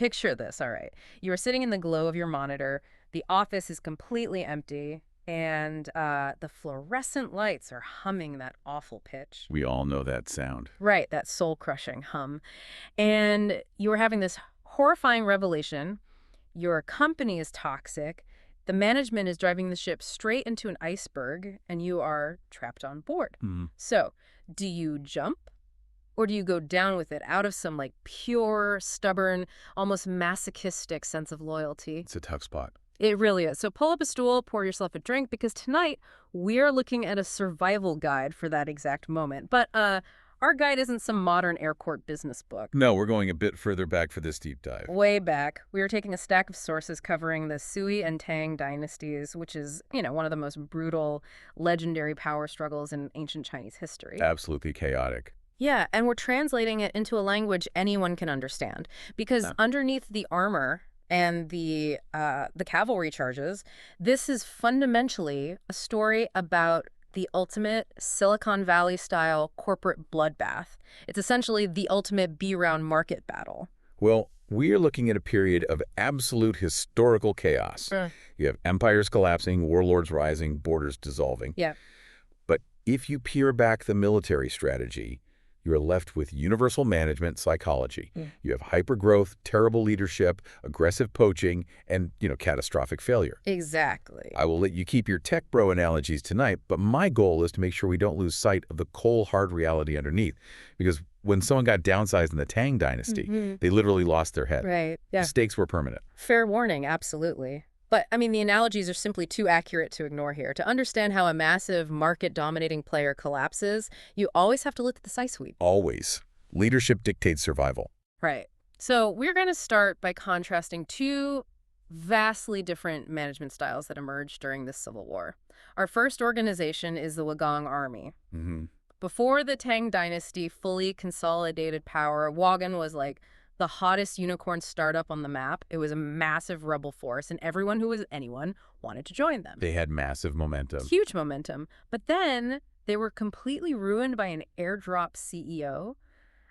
picture this, all right. You are sitting in the glow of your monitor. The office is completely empty, and the fluorescent lights are humming that awful pitch. We all know that sound. Right, that soul-crushing hum. And you are having this horrifying revelation. Your company is toxic. The management is driving the ship straight into an iceberg, and you are trapped on board. So, do you jump? Or do you go down with it out of some like pure, stubborn, almost masochistic sense of loyalty? It's a tough spot. It really is. So pull up a stool, pour yourself a drink, because tonight we're looking at a survival guide for that exact moment. But our guide isn't some modern airport business book. No, we're going a bit further back for this deep dive. Way back. We are taking a stack of sources covering the Sui and Tang dynasties, which is, one of the most brutal, legendary power struggles in ancient Chinese history. Absolutely chaotic. Yeah, and we're translating it into a language anyone can understand, because underneath the armor and the cavalry charges, this is fundamentally a story about the ultimate Silicon Valley-style corporate bloodbath. It's essentially the ultimate be-round market battle. Well, we are looking at a period of absolute historical chaos. You have empires collapsing, warlords rising, borders dissolving. Yeah. But if you peel back the military strategy, you're left with universal management psychology. You have hypergrowth, terrible leadership, aggressive poaching, and, catastrophic failure. Exactly. I will let you keep your tech bro analogies tonight, but my goal is to make sure we don't lose sight of the cold, hard reality underneath. Because when someone got downsized in the Tang Dynasty, they literally lost their head. Right, yeah. The stakes were permanent. Fair warning, absolutely. But, the analogies are simply too accurate to ignore here. To understand how a massive market-dominating player collapses, you always have to look at the C-suite. Always. Leadership dictates survival. Right. So we're going to start by contrasting two vastly different management styles that emerged during this civil war. Our first organization is the Wagong Army. Before the Tang Dynasty fully consolidated power, Wagon was like the hottest unicorn startup on the map. It was a massive rebel force, and everyone who was anyone wanted to join them. They had massive momentum. Huge momentum. But then they were completely ruined by an airdrop CEO,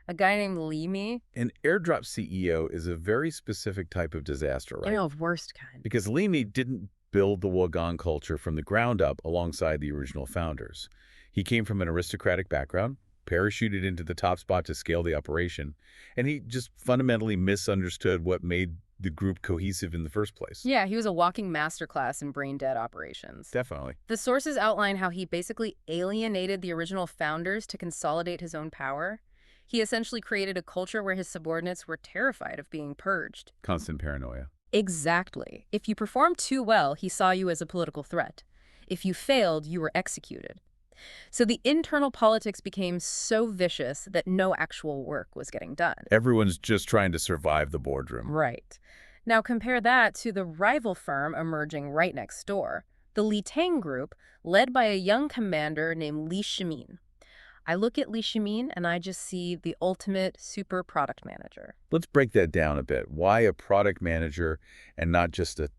a guy named Li Mi. An airdrop CEO is a very specific type of disaster, right? Worst kind. Because Li Mi didn't build the Wagong culture from the ground up alongside the original founders. He came from an aristocratic background, parachuted into the top spot to scale the operation, and he just fundamentally misunderstood what made the group cohesive in the first place. Yeah, he was a walking masterclass in brain-dead operations. Definitely. The sources outline how he basically alienated the original founders to consolidate his own power. He essentially created a culture where his subordinates were terrified of being purged. Constant paranoia. Exactly. If you performed too well, he saw you as a political threat. If you failed, you were executed. So the internal politics became so vicious that no actual work was getting done. Everyone's just trying to survive the boardroom. Right. Now compare that to the rival firm emerging right next door, the Li Tang Group, led by a young commander named Li Shimin. I look at Li Shimin and I just see the ultimate super product manager. Let's break that down a bit. Why a product manager and not just a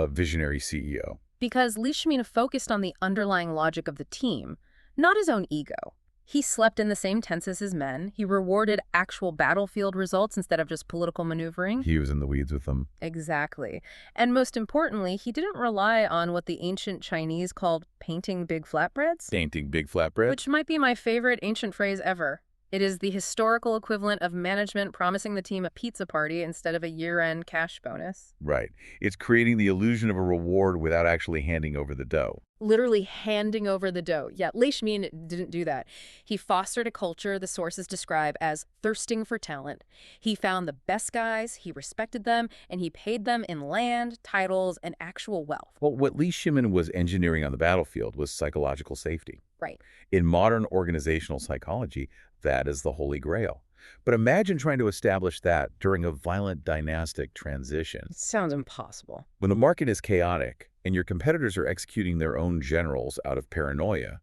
visionary CEO? Because Li Shimin focused on the underlying logic of the team, not his own ego. He slept in the same tents as his men. He rewarded actual battlefield results instead of just political maneuvering. He was in the weeds with them. Exactly. And most importantly, he didn't rely on what the ancient Chinese called painting big flatbreads. Painting big flatbread? Which might be my favorite ancient phrase ever. It is the historical equivalent of management promising the team a pizza party instead of a year-end cash bonus. Right. It's creating the illusion of a reward without actually handing over the dough. Literally handing over the dough. Yeah, Li Shimin didn't do that. He fostered a culture the sources describe as thirsting for talent. He found the best guys, he respected them, and he paid them in land, titles, and actual wealth. Well, what Li Shimin was engineering on the battlefield was psychological safety. Right. In modern organizational psychology, that is the holy grail. But imagine trying to establish that during a violent dynastic transition. It sounds impossible. When the market is chaotic and your competitors are executing their own generals out of paranoia,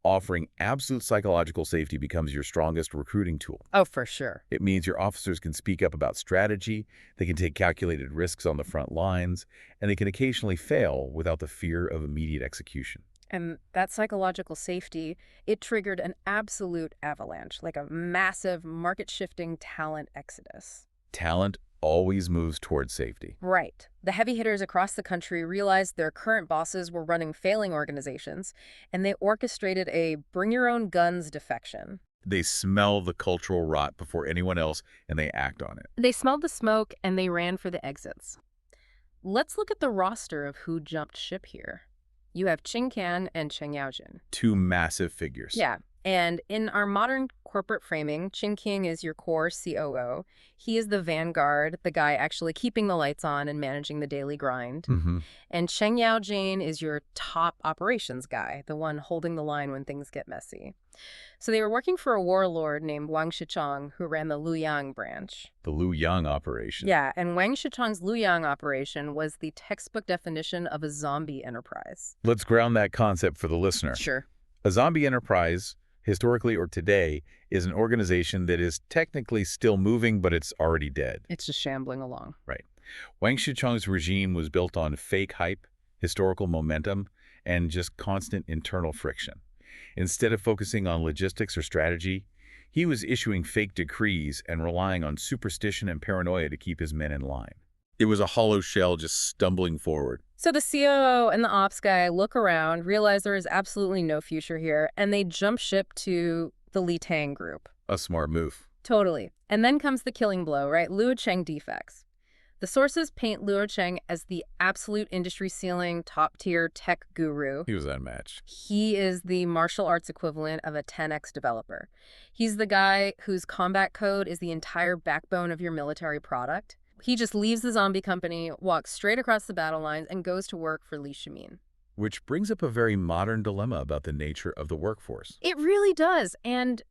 offering absolute psychological safety becomes your strongest recruiting tool. Oh, for sure. It means your officers can speak up about strategy, they can take calculated risks on the front lines, and they can occasionally fail without the fear of immediate execution. And that psychological safety, it triggered an absolute avalanche, like a massive market-shifting talent exodus. Talent always moves towards safety. Right. The heavy hitters across the country realized their current bosses were running failing organizations, and they orchestrated a bring-your-own-guns defection. They smell the cultural rot before anyone else, and they act on it. They smelled the smoke, and they ran for the exits. Let's look at the roster of who jumped ship here. You have Qin Can and Cheng Yaojin. Two massive figures. Yeah. And in our modern corporate framing, Qin King is your core COO. He is the vanguard, the guy actually keeping the lights on and managing the daily grind. And Cheng Yaojin is your top operations guy, the one holding the line when things get messy. So they were working for a warlord named Wang Shichong, who ran the Luyang branch. The Luyang operation. Yeah, and Wang Shichong's Luyang operation was the textbook definition of a zombie enterprise. Let's ground that concept for the listener. Sure. A zombie enterprise, historically or today, is an organization that is technically still moving, but it's already dead. It's just shambling along. Right. Wang Shichong's regime was built on fake hype, historical momentum, and just constant internal friction. Instead of focusing on logistics or strategy, he was issuing fake decrees and relying on superstition and paranoia to keep his men in line. It was a hollow shell just stumbling forward. So the COO and the ops guy look around, realize there is absolutely no future here, and they jump ship to the Li Tang group. A smart move. Totally. And then comes the killing blow, right? Luo Cheng defects. The sources paint Luo Cheng as the absolute industry-ceiling, top-tier tech guru. He was unmatched. He is the martial arts equivalent of a 10x developer. He's the guy whose combat code is the entire backbone of your military product. He just leaves the zombie company, walks straight across the battle lines, and goes to work for Li Shimin. Which brings up a very modern dilemma about the nature of the workforce. It really does. And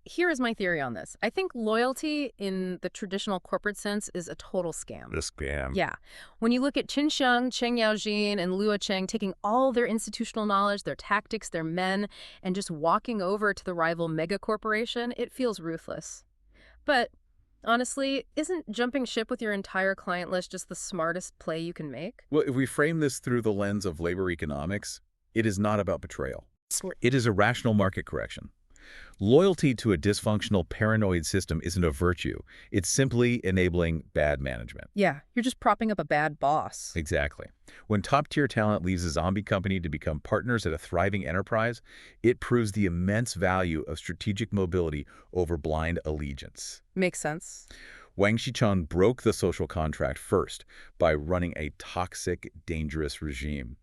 here is my theory on this. I think loyalty in the traditional corporate sense is a total scam. The scam. Yeah. When you look at Qin Sheng, Cheng Yaojin, and Luo Cheng taking all their institutional knowledge, their tactics, their men, and just walking over to the rival mega corporation, it feels ruthless. But honestly, isn't jumping ship with your entire client list just the smartest play you can make? Well, if we frame this through the lens of labor economics, it is not about betrayal. It is a rational market correction. Loyalty to a dysfunctional, paranoid system isn't a virtue. It's simply enabling bad management. Yeah, you're just propping up a bad boss. Exactly. When top-tier talent leaves a zombie company to become partners at a thriving enterprise, it proves the immense value of strategic mobility over blind allegiance. Makes sense. Wang Shichong broke the social contract first by running a toxic, dangerous regime.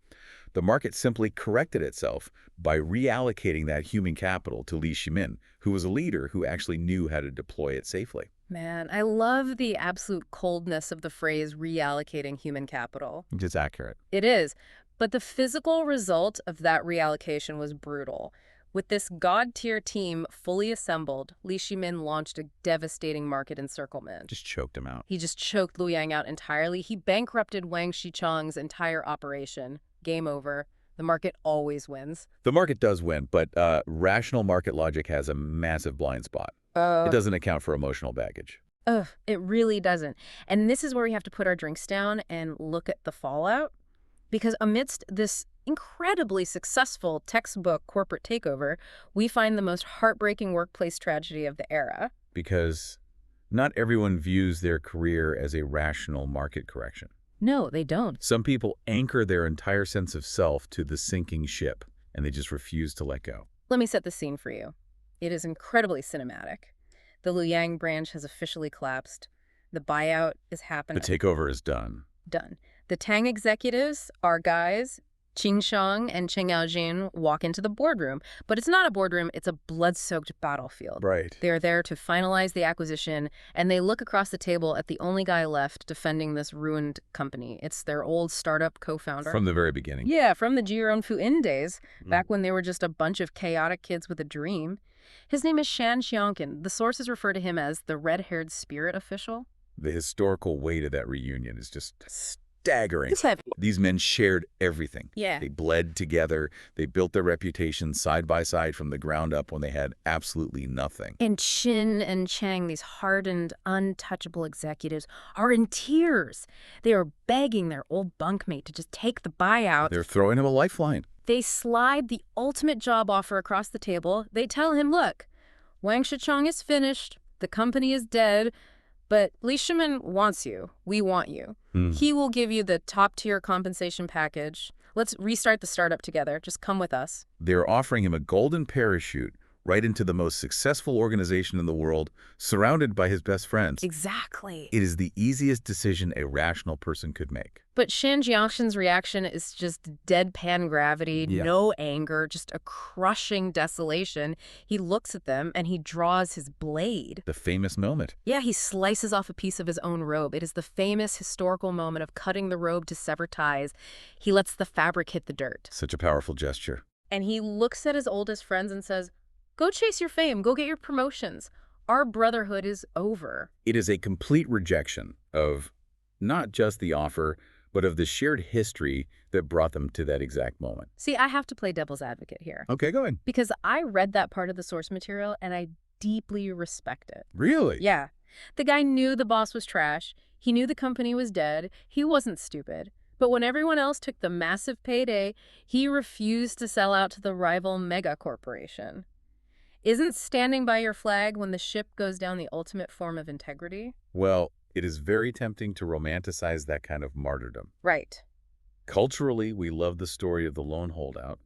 The market simply corrected itself by reallocating that human capital to Li Shimin, who was a leader who actually knew how to deploy it safely. Man, I love the absolute coldness of the phrase reallocating human capital. It's accurate. It is. But the physical result of that reallocation was brutal. With this god-tier team fully assembled, Li Shimin launched a devastating market encirclement. Just choked him out. He just choked Luyang out entirely. He bankrupted Wang Shichong's entire operation. Game over. The market always wins. The market does win, but rational market logic has a massive blind spot. It doesn't account for emotional baggage. It really doesn't. And this is where we have to put our drinks down and look at the fallout. Because amidst this incredibly successful textbook corporate takeover, we find the most heartbreaking workplace tragedy of the era. Because not everyone views their career as a rational market correction. No, they don't. Some people anchor their entire sense of self to the sinking ship, and they just refuse to let go. Let me set the scene for you. It is incredibly cinematic. The Luyang branch has officially collapsed. The buyout is happening. The takeover is done. Done. The Tang executives, our guys, Qin Sheng and Cheng Yaojin, walk into the boardroom. But it's not a boardroom, it's a blood-soaked battlefield. Right. They're there to finalize the acquisition, and they look across the table at the only guy left defending this ruined company. It's their old startup co-founder. From the very beginning. Yeah, from the Jiron Fu-in days, back when they were just a bunch of chaotic kids with a dream. His name is Shan Xiongkin. The sources refer to him as the red-haired spirit official. The historical weight of that reunion is just staggering. It's heavy. These men shared everything. Yeah. They bled together. They built their reputation side by side from the ground up when they had absolutely nothing. And Qin and Cheng, these hardened, untouchable executives, are in tears. They are begging their old bunkmate to just take the buyout. They're throwing him a lifeline. They slide the ultimate job offer across the table. They tell him, look, Wang Shichong is finished. The company is dead. But Leishman wants you. We want you. He will give you the top-tier compensation package. Let's restart the startup together. Just come with us. They're offering him a golden parachute right into the most successful organization in the world, surrounded by his best friends. Exactly. It is the easiest decision a rational person could make. But Shan Jiangshan's reaction is just deadpan gravity, Yeah. no anger, just a crushing desolation. He looks at them and he draws his blade. The famous moment. Yeah, he slices off a piece of his own robe. It is the famous historical moment of cutting the robe to sever ties. He lets the fabric hit the dirt. Such a powerful gesture. And he looks at his oldest friends and says, "Go chase your fame. Go get your promotions. Our brotherhood is over." It is a complete rejection of not just the offer, but of the shared history that brought them to that exact moment. See, I have to play devil's advocate here. Okay, go ahead. Because I read that part of the source material and I deeply respect it. Really? Yeah. The guy knew the boss was trash. He knew the company was dead. He wasn't stupid. But when everyone else took the massive payday, he refused to sell out to the rival mega corporation. Isn't standing by your flag when the ship goes down the ultimate form of integrity? Well, it is very tempting to romanticize that kind of martyrdom. Right. Culturally, we love the story of the lone holdout,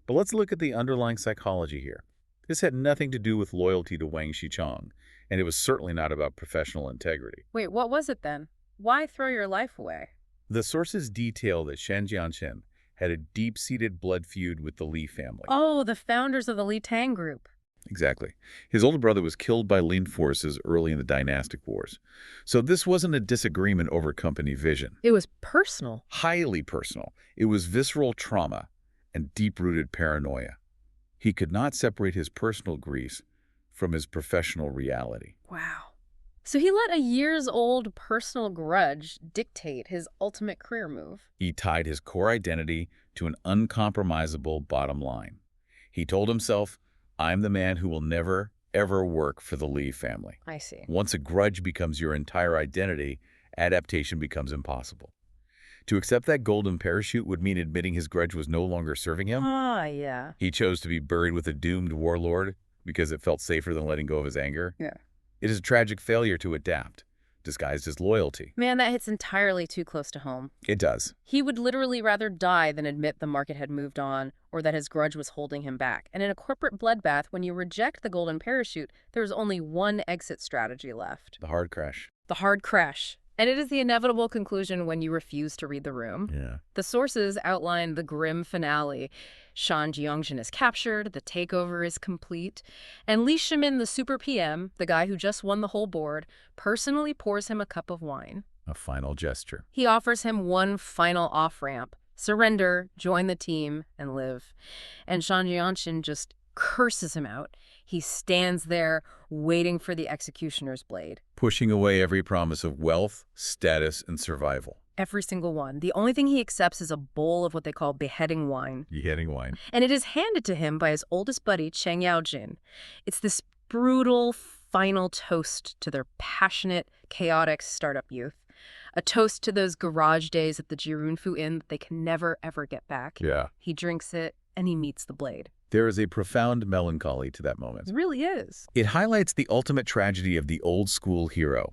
but let's look at the underlying psychology here. This had nothing to do with loyalty to Wang Shichong, and it was certainly not about professional integrity. Wait, what was it then? Why throw your life away? The sources detail that Shan Jianshen had a deep-seated blood feud with the Li family. Oh, the founders of the Li Tang group. Exactly. His older brother was killed by Lin forces early in the Dynastic Wars. So this wasn't a disagreement over company vision. It was personal. Highly personal. It was visceral trauma and deep-rooted paranoia. He could not separate his personal griefs from his professional reality. Wow. So he let a years-old personal grudge dictate his ultimate career move. He tied his core identity to an uncompromisable bottom line. He told himself, "I'm the man who will never, ever work for the Li family." I see. Once a grudge becomes your entire identity, adaptation becomes impossible. To accept that golden parachute would mean admitting his grudge was no longer serving him. Ah, yeah. He chose to be buried with a doomed warlord because it felt safer than letting go of his anger. Yeah. It is a tragic failure to adapt, disguised as loyalty. Man, that hits entirely too close to home. It does. He would literally rather die than admit the market had moved on or that his grudge was holding him back. And in a corporate bloodbath, when you reject the golden parachute, there's only one exit strategy left. The hard crash. The hard crash. And it is the inevitable conclusion when you refuse to read the room. Yeah. The sources outline the grim finale. Shan Jiangshan is captured, the takeover is complete, and Li Shimin, the super PM, the guy who just won the whole board, personally pours him a cup of wine. A final gesture. He offers him one final off-ramp. Surrender, join the team, and live. And Shan Jiangshan just curses him out. He stands there, waiting for the executioner's blade. Pushing away every promise of wealth, status, and survival. Every single one. The only thing he accepts is a bowl of what they call beheading wine. Beheading wine. And it is handed to him by his oldest buddy, Cheng Yaojin. It's this brutal final toast to their passionate, chaotic startup youth. A toast to those garage days at the Jirunfu Inn that they can never, ever get back. Yeah. He drinks it, and he meets the blade. There is a profound melancholy to that moment. It really is. It highlights the ultimate tragedy of the old-school hero.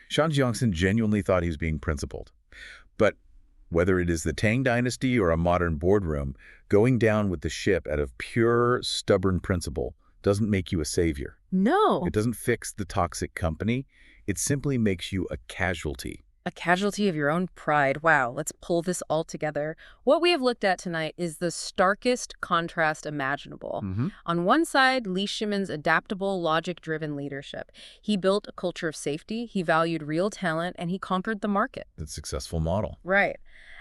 Shan Jiangshan genuinely thought he was being principled. But whether it is the Tang Dynasty or a modern boardroom, going down with the ship out of pure, stubborn principle doesn't make you a savior. No. It doesn't fix the toxic company. It simply makes you a casualty. A casualty of your own pride. Wow, let's pull this all together. What we have looked at tonight is the starkest contrast imaginable. On one side, Li Shimin's adaptable, logic-driven leadership. He built a culture of safety, he valued real talent, and he conquered the market. The successful model. Right.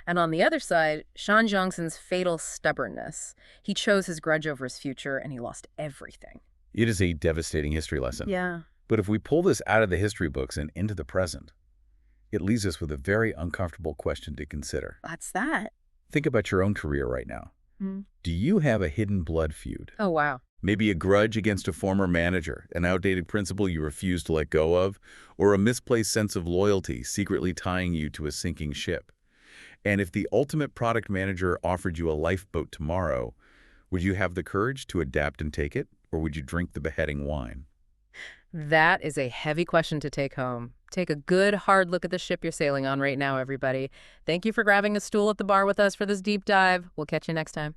And on the other side, Shan Jiangshan's fatal stubbornness. He chose his grudge over his future, and he lost everything. It is a devastating history lesson. Yeah. But if we pull this out of the history books and into the present, it leaves us with a very uncomfortable question to consider. What's that? Think about your own career right now. Do you have a hidden blood feud? Oh, wow. Maybe a grudge against a former manager, an outdated principle you refuse to let go of, or a misplaced sense of loyalty secretly tying you to a sinking ship. And if the ultimate product manager offered you a lifeboat tomorrow, would you have the courage to adapt and take it, or would you drink the beheading wine? That is a heavy question to take home. Take a good, hard look at the ship you're sailing on right now, everybody. Thank you for grabbing a stool at the bar with us for this deep dive. We'll catch you next time.